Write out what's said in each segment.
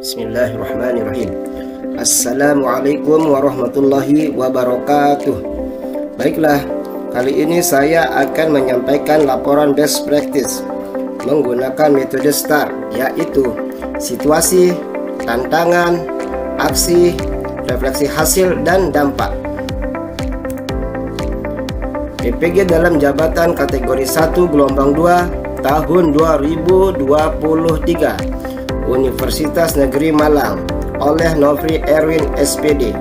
Bismillahirrahmanirrahim. Assalamualaikum warahmatullahi wabarakatuh. Baiklah, kali ini saya akan menyampaikan laporan best practice menggunakan metode STAR, yaitu situasi, tantangan, aksi, refleksi hasil, dan dampak. PPG dalam jabatan kategori 1 gelombang 2 tahun 2023 Universitas Negeri Malang oleh Nofri Erwin SPD.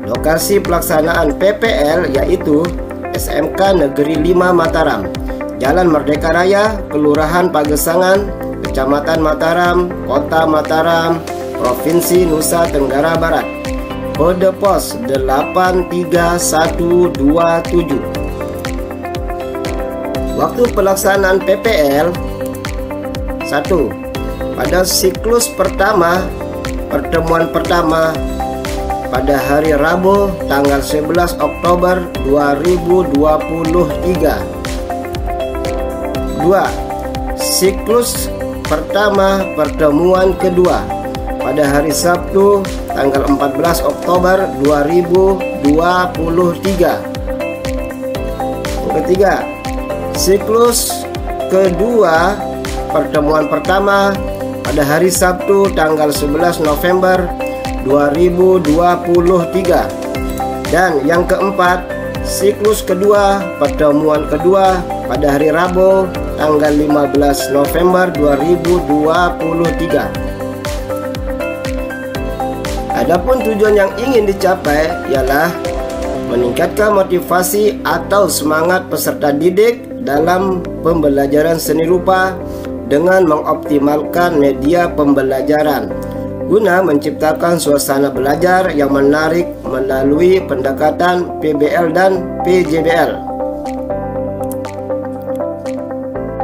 Lokasi pelaksanaan PPL yaitu SMK Negeri 5 Mataram, Jalan Merdeka Raya, Kelurahan Pagesangan, Kecamatan Mataram, Kota Mataram, Provinsi Nusa Tenggara Barat. Kode pos 83127. Waktu pelaksanaan PPL 1. Pada siklus pertama, pertemuan pertama pada hari Rabu tanggal 11 Oktober 2023. 2. Siklus pertama pertemuan kedua pada hari Sabtu tanggal 14 Oktober 2023. Ketiga, siklus kedua pertemuan pertama pada hari Sabtu tanggal 11 November 2023. Dan yang keempat, siklus kedua pertemuan kedua pada hari Rabu tanggal 15 November 2023. Adapun tujuan yang ingin dicapai ialah meningkatkan motivasi atau semangat peserta didik dalam pembelajaran seni rupa dengan mengoptimalkan media pembelajaran guna menciptakan suasana belajar yang menarik melalui pendekatan PBL dan PJBL.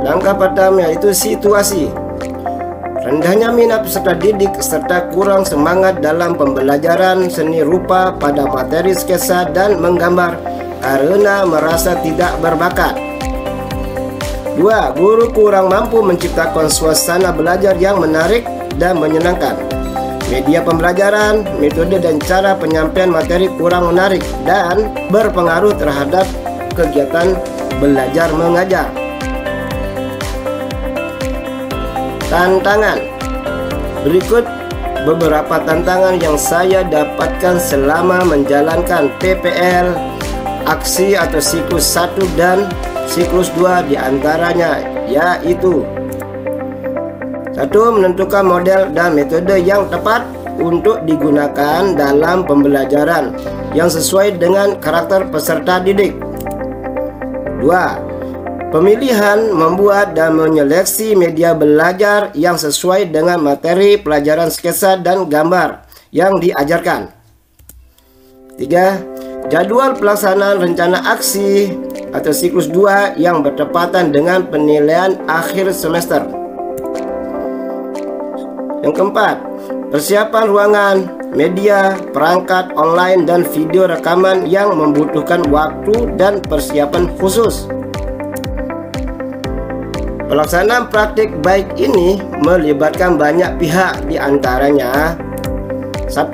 Langkah pertama yaitu situasi. Rendahnya minat peserta didik serta kurang semangat dalam pembelajaran seni rupa pada materi sketsa dan menggambar karena merasa tidak berbakat. 2. Guru kurang mampu menciptakan suasana belajar yang menarik dan menyenangkan. Media pembelajaran, metode dan cara penyampaian materi kurang menarik dan berpengaruh terhadap kegiatan belajar mengajar. Tantangan. Berikut beberapa tantangan yang saya dapatkan selama menjalankan PPL, aksi atau siklus 1 dan siklus 2 diantaranya yaitu 1. Menentukan model dan metode yang tepat untuk digunakan dalam pembelajaran yang sesuai dengan karakter peserta didik. 2. Pemilihan, membuat dan menyeleksi media belajar yang sesuai dengan materi pelajaran sketsa dan gambar yang diajarkan. 3. Jadwal pelaksanaan rencana aksi atau siklus 2 yang bertepatan dengan penilaian akhir semester. Yang keempat, persiapan ruangan, media, perangkat online dan video rekaman yang membutuhkan waktu dan persiapan khusus. Pelaksanaan praktik baik ini melibatkan banyak pihak, diantaranya 1.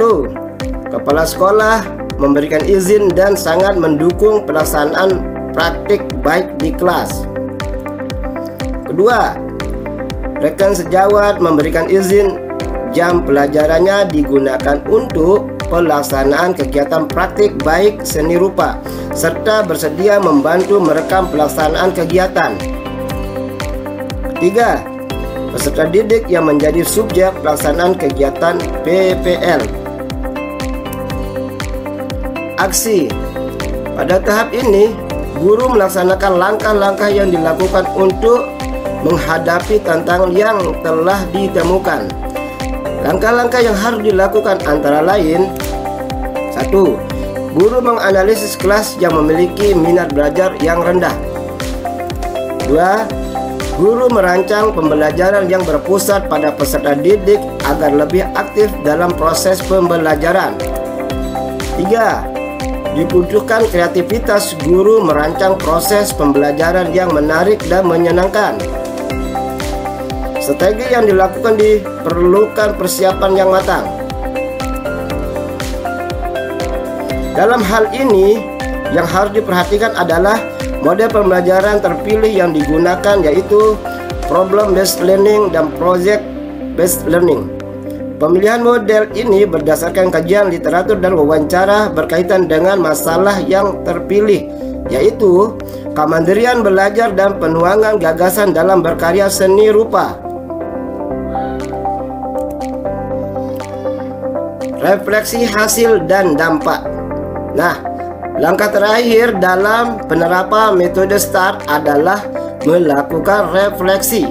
Kepala sekolah memberikan izin dan sangat mendukung pelaksanaan praktik baik di kelas. Kedua, rekan sejawat memberikan izin jam pelajarannya digunakan untuk pelaksanaan kegiatan praktik baik seni rupa serta bersedia membantu merekam pelaksanaan kegiatan. Ketiga, peserta didik yang menjadi subjek pelaksanaan kegiatan PPL. Aksi. Pada tahap ini, guru melaksanakan langkah-langkah yang dilakukan untuk menghadapi tantangan yang telah ditemukan. Langkah-langkah yang harus dilakukan antara lain: 1. Guru menganalisis kelas yang memiliki minat belajar yang rendah. 2. Guru merancang pembelajaran yang berpusat pada peserta didik agar lebih aktif dalam proses pembelajaran. 3. Dibutuhkan kreativitas guru merancang proses pembelajaran yang menarik dan menyenangkan. Strategi yang dilakukan diperlukan persiapan yang matang. Dalam hal ini, yang harus diperhatikan adalah model pembelajaran terpilih yang digunakan, yaitu problem based learning dan project based learning. Pemilihan model ini berdasarkan kajian literatur dan wawancara berkaitan dengan masalah yang terpilih, yaitu kemandirian belajar dan penuangan gagasan dalam berkarya seni rupa. Refleksi hasil dan dampak. Nah, langkah terakhir dalam penerapan metode START adalah melakukan refleksi.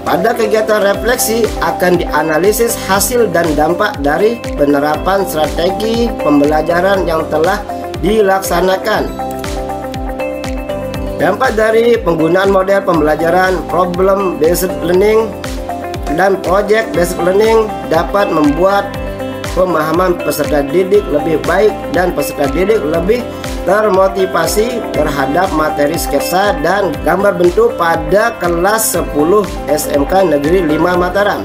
Pada kegiatan refleksi akan dianalisis hasil dan dampak dari penerapan strategi pembelajaran yang telah dilaksanakan. Dampak dari penggunaan model pembelajaran problem based learning dan project based learning dapat membuat pemahaman peserta didik lebih baik dan peserta didik lebih termotivasi terhadap materi sketsa dan gambar bentuk pada kelas 10 SMK Negeri 5 Mataram.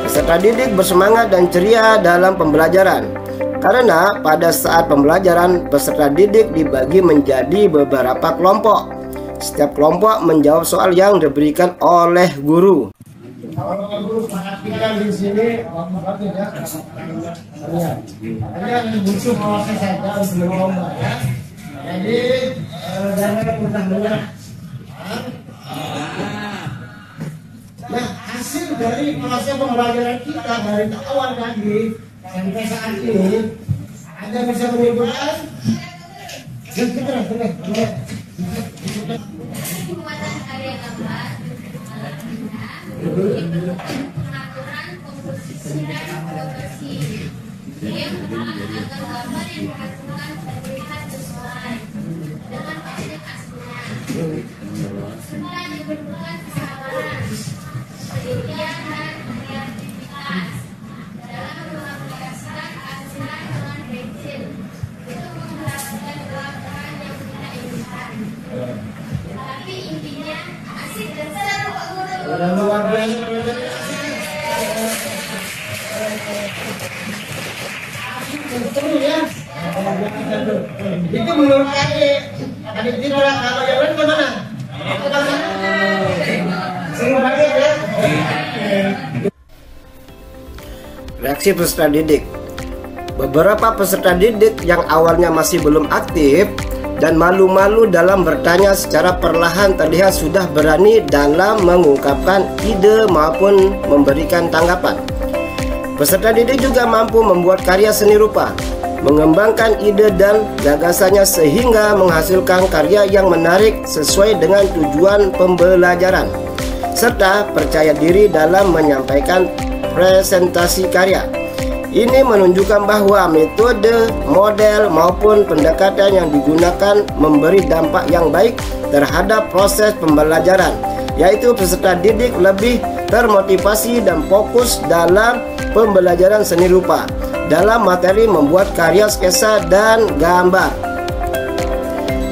Peserta didik bersemangat dan ceria dalam pembelajaran karena pada saat pembelajaran peserta didik dibagi menjadi beberapa kelompok. Setiap kelompok menjawab soal yang diberikan oleh guru. Kalau guru perhatikan di sini, ya. Kalian butuh proses saja sebelum lomba ya. Jadi jangan mudah-mudahan. Nah, hasil dari proses pembelajaran kita dari awal tadi sampai saat ini, Anda bisa menyimpulkan. Pengaturan komposisi dan proporsi yang merupakan agar gambar yang dihasilkan terlihat sesuai dengan konsep aslinya. Semua diperlukan kesabaran, penelitian dan kreativitas dalam mengaplikasikan kehasilan dengan prinsip untuk mendapatkan gambaran yang kita inginkan. Tapi intinya asik dan seru, Pak Guru. Luar biasa. Seru ya. Itu menurut adik tidak, kalau yang lain gimana? Seru banget ya. Reaksi peserta didik. Beberapa peserta didik yang awalnya masih belum aktif dan malu-malu dalam bertanya secara perlahan terlihat sudah berani dalam mengungkapkan ide maupun memberikan tanggapan. Peserta didik juga mampu membuat karya seni rupa, mengembangkan ide dan gagasannya sehingga menghasilkan karya yang menarik sesuai dengan tujuan pembelajaran, serta percaya diri dalam menyampaikan presentasi karya. Ini menunjukkan bahwa metode, model, maupun pendekatan yang digunakan memberi dampak yang baik terhadap proses pembelajaran, yaitu peserta didik lebih termotivasi dan fokus dalam pembelajaran seni rupa dalam materi membuat karya sketsa dan gambar.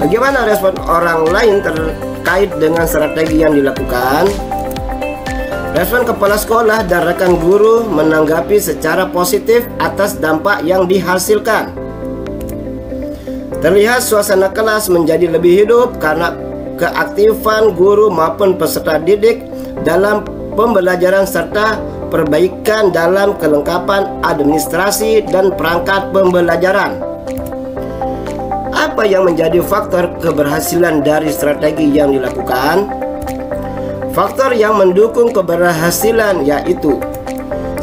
Bagaimana respon orang lain terkait dengan strategi yang dilakukan? Respon kepala sekolah dan rekan guru menanggapi secara positif atas dampak yang dihasilkan. Terlihat suasana kelas menjadi lebih hidup karena keaktifan guru maupun peserta didik dalam pembelajaran serta perbaikan dalam kelengkapan administrasi dan perangkat pembelajaran. Apa yang menjadi faktor keberhasilan dari strategi yang dilakukan? Faktor yang mendukung keberhasilan yaitu 1.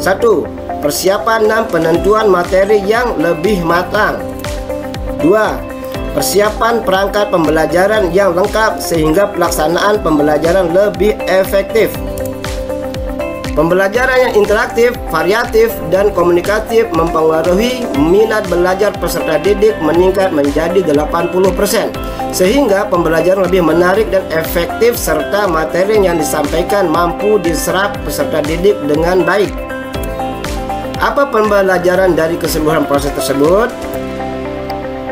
Persiapan dan penentuan materi yang lebih matang. 2. Persiapan perangkat pembelajaran yang lengkap sehingga pelaksanaan pembelajaran lebih efektif. Pembelajaran yang interaktif, variatif, dan komunikatif mempengaruhi minat belajar peserta didik meningkat menjadi 80%, sehingga pembelajaran lebih menarik dan efektif serta materi yang disampaikan mampu diserap peserta didik dengan baik. Apa pembelajaran dari keseluruhan proses tersebut?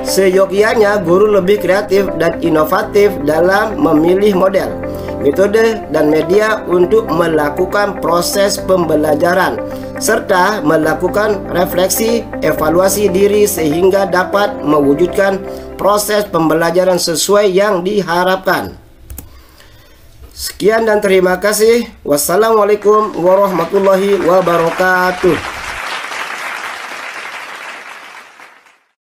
Seyogyanya guru lebih kreatif dan inovatif dalam memilih model. metode, dan media untuk melakukan proses pembelajaran, serta melakukan refleksi evaluasi diri sehingga dapat mewujudkan proses pembelajaran sesuai yang diharapkan. Sekian dan terima kasih. Wassalamualaikum warahmatullahi wabarakatuh.